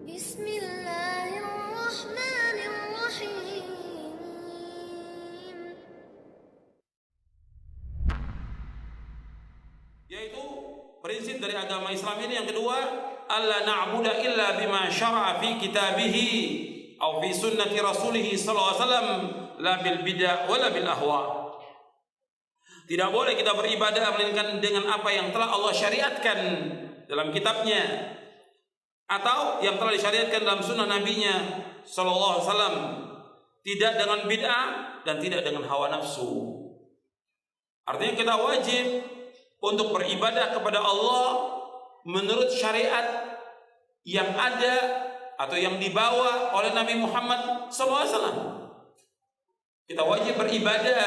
Bismillahirrahmanirrahim. Yaitu prinsip dari agama Islam ini yang kedua, alla na'budu illa bima syara'a fi kitabihi aw fi sunnati rasulih sallallahu alaihi wasallam la bil bid'ah wala bil ahwa. Tidak boleh kita beribadah melainkan dengan apa yang telah Allah syariatkan dalam kitabnya atau yang telah disyariatkan dalam sunnah nabinya sallallahu alaihi wasallam, tidak dengan bid'ah dan tidak dengan hawa nafsu. Artinya kita wajib untuk beribadah kepada Allah menurut syariat yang ada atau yang dibawa oleh Nabi Muhammad SAW. Kita wajib beribadah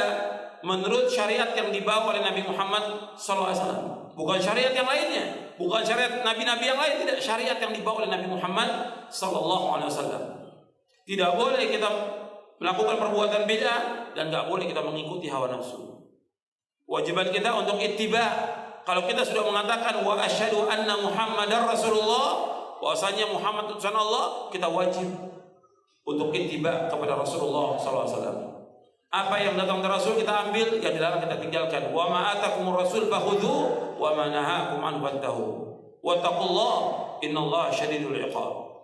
menurut syariat yang dibawa oleh Nabi Muhammad SAW, bukan syariat yang lainnya, bukan syariat nabi-nabi yang lain, tidak, syariat yang dibawa oleh Nabi Muhammad SAW. Tidak boleh kita melakukan perbuatan bid'ah dan tidak boleh kita mengikuti hawa nafsu. Wajiban kita untuk ittiba. Kalau kita sudah mengatakan wa asyhadu anna Muhammadar Rasulullah, bahwasanya Muhammad utusan Allah, kita wajib untuk ittiba kepada Rasulullah SAW. Apa yang datang dari Rasul kita ambil, yang dilarang kita tinggalkan. Wa ma atakumur rasul fakhudhu wa ma nahakum anhu fantahu. Wattaqullaha innallaha syadidul iqab.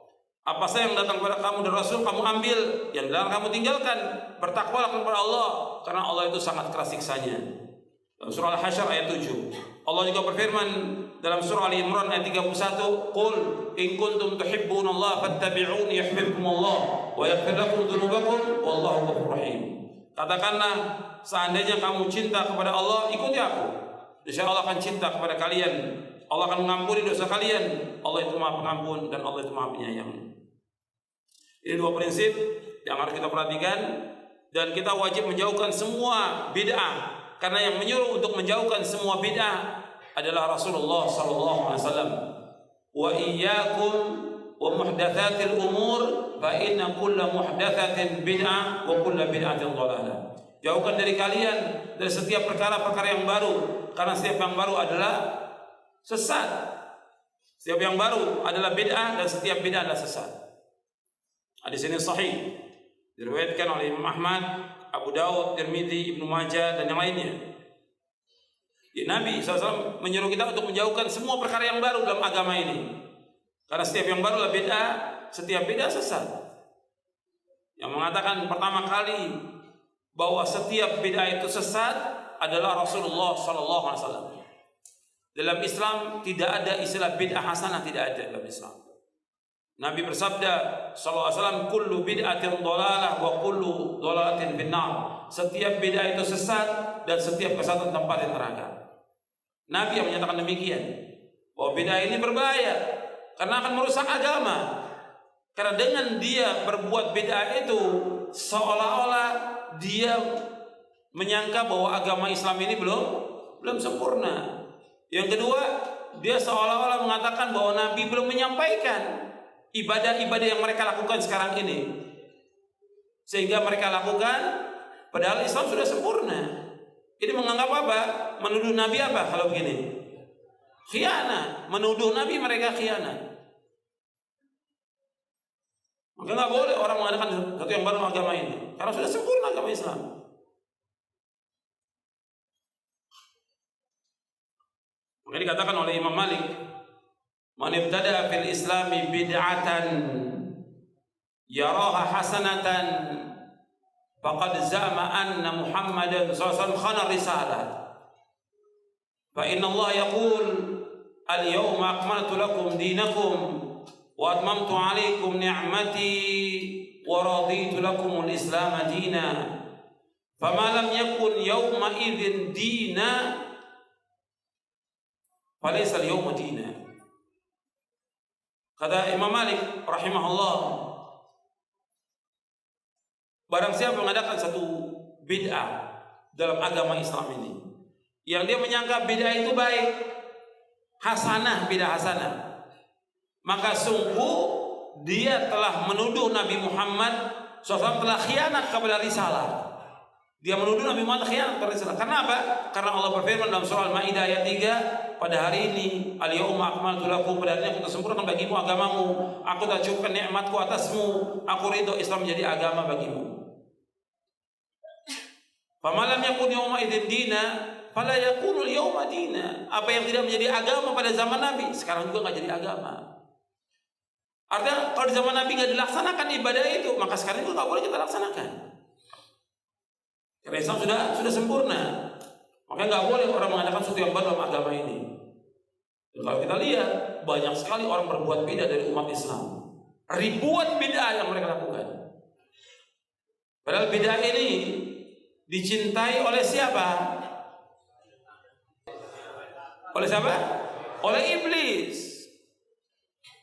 Apa saja yang datang kepada kamu dari Rasul kamu ambil, yang dilarang kamu tinggalkan. Bertakwalah kepada Allah karena Allah itu sangat keras siksanya. Dalam surah Al-Hasyr ayat 7. Allah juga berfirman dalam surah Ali Imran ayat 31, "Qul in kuntum tuhibbunallaha fattabi'uni yuhibbukumullah wa yaghfir lakum dzunubakum wallahu ghafurur rahim." Katakanlah, seandainya kamu cinta kepada Allah, ikuti aku. Insyaallah akan cinta kepada kalian. Allah akan mengampuni dosa kalian. Allah itu Maha Pengampun dan Allah itu Maha Penyayang. Ini dua prinsip yang harus kita perhatikan, dan kita wajib menjauhkan semua bid'ah. Karena yang menyuruh untuk menjauhkan semua bid'ah adalah Rasulullah sallallahu alaihi wasallam. Wa iyyakum wa muhdatsatil umur fa inna kulla muhdatsatin bid'ah wa kulla bid'atin dhalalah. Jauhkan dari kalian dari setiap perkara-perkara yang baru, karena setiap yang baru adalah sesat. Setiap yang baru adalah bid'ah dan setiap bid'ah adalah sesat. Hadis ini sahih, diriwayatkan oleh Imam Ahmad, Abu Dawud, Tirmidzi, Ibnu Majah dan yang lainnya. Ya, Nabi SAW menyuruh kita untuk menjauhkan semua perkara yang baru dalam agama ini, karena setiap yang baru adalah bid'ah, setiap bid'ah sesat. Yang mengatakan pertama kali bahwa setiap bid'ah itu sesat adalah Rasulullah SAW. Dalam Islam tidak ada istilah bid'ah hasanah, tidak ada dalam Islam. Nabi bersabda sallallahu alaihi wasallam, kullu bid'atin dhalalah wa kullu dhalalatin finnar. Setiap bid'ah itu sesat dan setiap kesesatan tempat di neraka. Nabi yang menyatakan demikian, bahwa bid'ah ini berbahaya karena akan merusak agama. Karena dengan dia berbuat bid'ah itu seolah-olah dia menyangka bahwa agama Islam ini belum sempurna. Yang kedua, dia seolah-olah mengatakan bahwa Nabi belum menyampaikan ibadah-ibadah yang mereka lakukan sekarang ini, sehingga mereka lakukan padahal Islam sudah sempurna. Ini menganggap apa? Menuduh Nabi apa kalau begini? Khianat. Menuduh Nabi mereka khianat. Maka nggak boleh orang mengadakan satu yang baru agama ini, karena sudah sempurna agama Islam. Maka dikatakan oleh Imam Malik, man ibtada'a fil islami bid'atan yaraha hasanatan faqad za'ama anna Muhammadan sallallahu alaihi wasallam khana risalah. Fa inna Allah yaqul al-yawma akmaltu lakum dinakum wa atmamtu 'alaikum ni'mati wa raditu lakum al-islam dinan. Fama lam yakun yawma idzin dina falaysa al-yawma dinan. Kata Imam Malik rahimahullah, barang siapa mengadakan satu bid'ah dalam agama Islam ini, yang dia menyangka bid'ah itu baik, hasanah, bid'ah hasanah, maka sungguh dia telah menuduh Nabi Muhammad SAW telah khianat kepada risalah. Dia menuduh Nabi Muhammad khianat pada Islam. Karena apa? Karena Allah berfirman dalam surah Al-Maidah ayat 3, pada hari ini al-yauma akmaltu lakum, pada hari ini aku telah sempurnakan bagimu agamamu, aku telah cukupkan nikmatku atasmu, aku ridho Islam menjadi agama bagimu. Famalam yakun yauma idzin dina fala yakunu al-yauma dina. Apa yang tidak menjadi agama pada zaman Nabi sekarang juga enggak jadi agama. Artinya kalau di zaman Nabi enggak dilaksanakan ibadah itu, maka sekarang itu enggak boleh kita laksanakan. Karena Islam sudah sempurna. Makanya nggak boleh orang mengadakan sesuatu yang baru dalam agama ini. Dan kalau kita lihat, banyak sekali orang berbuat bid'ah dari umat Islam. Ribuan bid'ah yang mereka lakukan. Padahal bid'ah ini dicintai oleh siapa? Oleh siapa? Oleh iblis.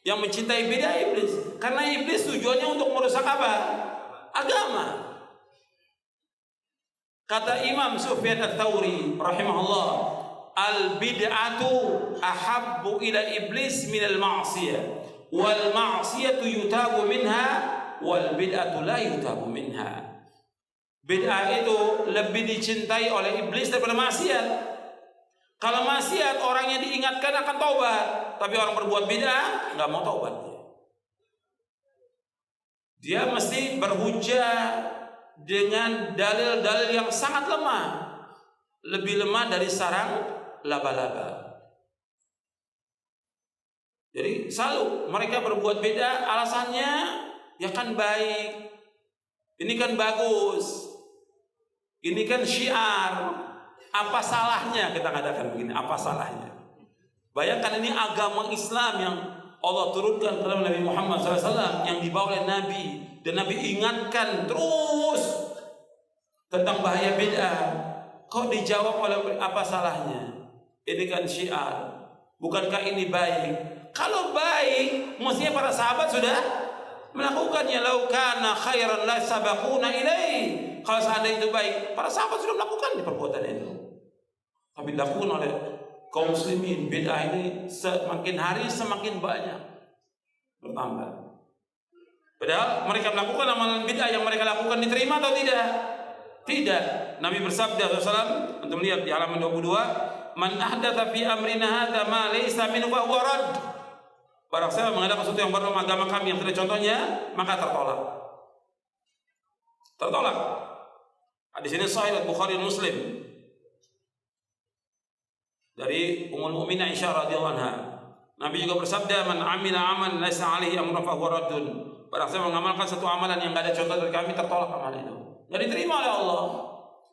Yang mencintai bid'ah iblis. Karena iblis tujuannya untuk merusak apa? Agama. Kata Imam Sufyan Ats-Tsauri rahimahullah, al-bid'atu ahabbu ila iblis minal ma'siyah, wal ma'siyatu yutabu minha, wal bid'atu la yutabu minha. Bid'ah itu lebih dicintai oleh iblis daripada maksiat. Kalau maksiat orangnya diingatkan akan taubat, tapi orang berbuat bid'ah nggak mau taubat. Dia mesti berhujjah dengan dalil-dalil yang sangat lemah, lebih lemah dari sarang laba-laba. Jadi selalu mereka berbuat beda, alasannya ya kan baik, ini kan bagus, ini kan syiar. Apa salahnya kita katakan begini? Apa salahnya? Bayangkan ini agama Islam yang Allah turunkan kepada Nabi Muhammad SAW, yang dibawa oleh Nabi, dan Nabi ingatkan terus tentang bahaya bid'ah. Kok dijawab oleh apa salahnya? Ini kan syiar. Bukankah ini baik? Kalau baik, mestinya para sahabat sudah melakukannya. Lau kana khairan la sabaquna ilaihi. Kalau seandainya itu baik, para sahabat sudah melakukan perbuatan itu. Tapi dilakukan oleh kaum muslimin. Bid'ah ini semakin hari semakin banyak bertambah. Padahal mereka melakukan amalan bid'ah yang mereka lakukan diterima atau tidak? Tidak. Nabi bersabda SAW, untuk melihat di halaman 22, man ahdatsa fi amrina hadza ma laysa minhu fa huwa rad. Barang siapa mengadakan sesuatu yang baru dalam agama kami yang tidak contohnya, maka tertolak. Tertolak. Hadis ini sahih Bukhari dan Muslim. Dari Ummul Mukminin Aisyah radhiyallahu anha. Nabi juga bersabda, man amila aman laisa alaihi amrun fa huwa raddun. Barang siapa mengamalkan satu amalan yang tidak ada contoh dari kami, tertolak amalan itu. Tidak diterima oleh Allah.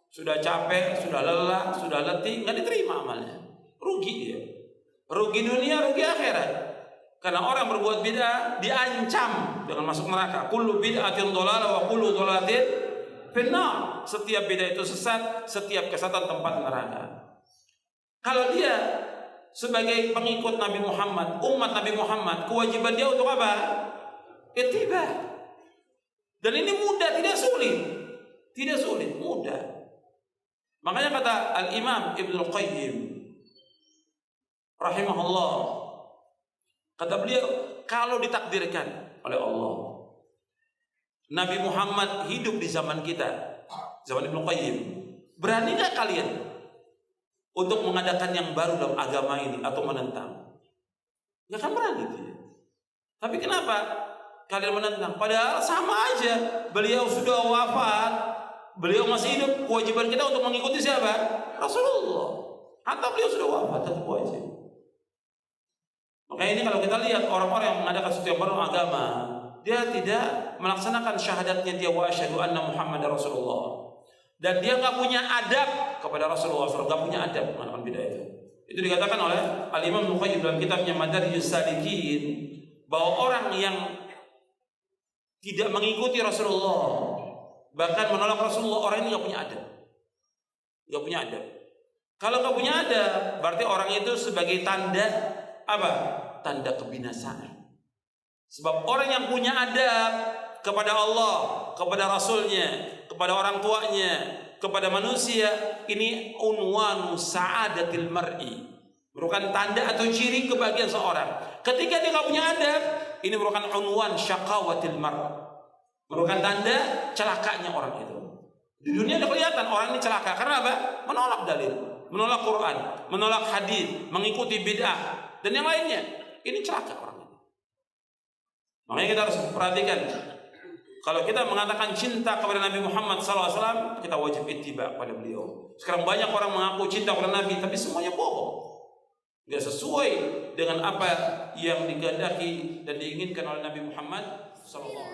Sudah capek, sudah lelah, sudah letih, tidak diterima amalnya. Rugi dia. Rugi dunia, rugi akhirat. Karena orang berbuat bid'ah diancam dengan masuk neraka. Kullu bid'atin dhalalah wa kullu dhalalatin finnar. Setiap bid'ah itu sesat, setiap kesesatan tempat neraka. Kalau dia sebagai pengikut Nabi Muhammad, umat Nabi Muhammad, kewajiban dia untuk apa? Ittiba. Dan ini mudah, tidak sulit. Tidak sulit, mudah. Makanya kata Al-Imam Ibnul Qayyim rahimahullah, kata beliau, kalau ditakdirkan oleh Allah Nabi Muhammad hidup di zaman kita, zaman Ibnul Qayyim, beranikah kalian untuk mengadakan yang baru dalam agama ini atau menentang? Ya kan berani dia. Tapi kenapa kalian menentang? Padahal sama aja, beliau sudah wafat, beliau masih hidup. Kewajiban kita untuk mengikuti siapa? Rasulullah. Atau beliau sudah wafat, tetap wajib. Makanya ini kalau kita lihat orang-orang yang mengadakan sesuatu yang baru agama, dia tidak melaksanakan syahadatnya dia wa asyhadu anna Muhammadar Rasulullah. Dan dia nggak punya adab kepada Rasulullah SAW, nggak punya adab mengadakan bid'ah itu. Itu dikatakan oleh Al-Imam Ibnu Qayyim dalam kitabnya Madarijus Salikin, bahwa orang yang tidak mengikuti Rasulullah, bahkan menolak Rasulullah, orang ini nggak punya adab, nggak punya adab. Kalau nggak punya adab, berarti orang itu sebagai tanda apa? Tanda kebinasaan. Sebab orang yang punya adab kepada Allah, kepada Rasulnya, kepada orang tuanya, kepada manusia, ini unwanu sa'adatil mar'i, merupakan tanda atau ciri kebahagiaan seorang. Ketika dia nggak punya adab, ini merupakan unwan syaqawatil mar', merupakan tanda celakanya orang itu. Di dunia udah kelihatan orang ini celaka karena apa? Menolak dalil, menolak Quran, menolak hadis, mengikuti bid'ah dan yang lainnya. Ini celaka orang ini. Makanya kita harus perhatikan. Kalau kita mengatakan cinta kepada Nabi Muhammad SAW, kita wajib ittiba kepada beliau. Sekarang banyak orang mengaku cinta kepada Nabi, tapi semuanya bohong. Tidak sesuai dengan apa yang dikehendaki dan diinginkan oleh Nabi Muhammad SAW.